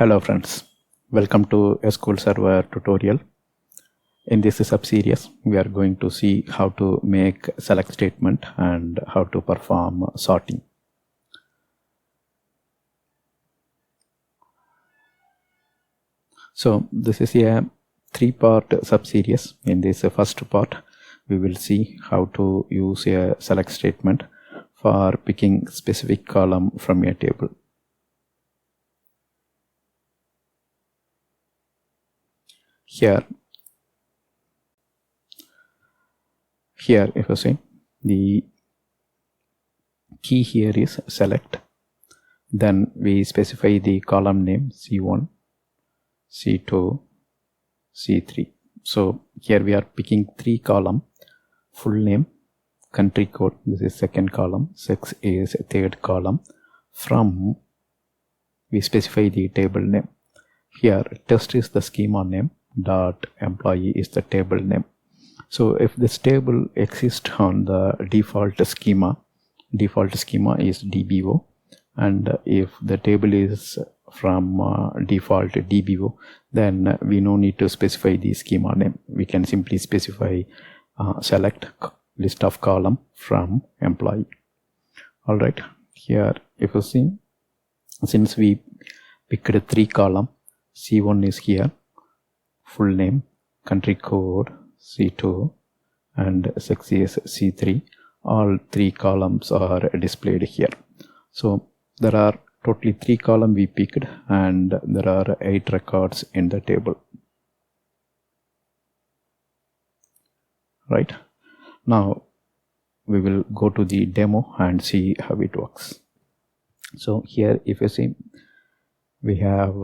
Hello friends, welcome to SQL Server tutorial. In this sub-series, we are going to see how to make select statement and how to perform sorting. So this is a three-part sub-series. In this first part, we will see how to use a select statement for picking specific column from a table. Here if you see, the key here is select, then we specify the column name C1, C2, C3. So here we are picking three column: full name, country code, this is second column, sex is third column. From, we specify the table name. Here test is the schema name, dot employee is the table name. So if this table exists on the default schema is DBO, and if the table is from default DBO, then we no need to specify the schema name. We can simply specify select list of column from employee. All right, here if you see, since we picked three column, C1 is here, full name, country code C2, and sex is C3. All three columns are displayed here. So there are totally three columns we picked, and there are 8 records in the table. Right, now we will go to the demo and see how it works. So here if you see, we have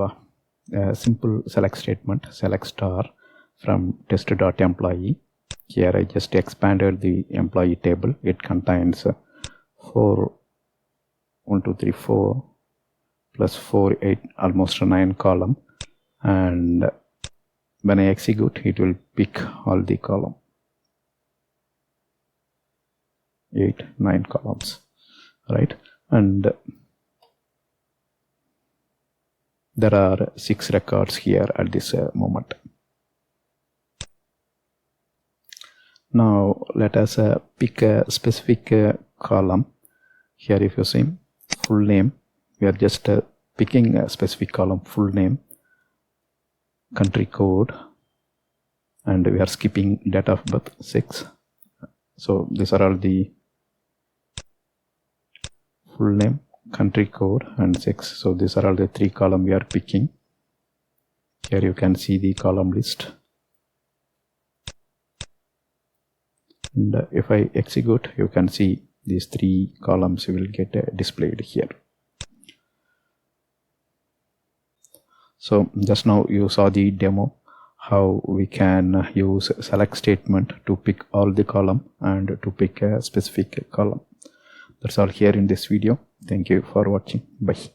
a simple select statement, select star from test.employee. Here I just expanded the employee table. It contains 4 plus 4, 8, almost 9 column, and when I execute, it will pick all the column, 8, 9 columns, right? And there are 6 records here at this moment. Now let us pick a specific column. Here if you see, full name, we are just picking a specific column, full name, country code, and we are skipping date of birth 6. So these are all the full name, country code, and 6. So these are all the 3 columns we are picking. Here you can see the column list. And if I execute, you can see these 3 columns will get displayed here. So just now you saw the demo how we can use select statement to pick all the column and to pick a specific column. That's all here in this video. Thank you for watching. Bye.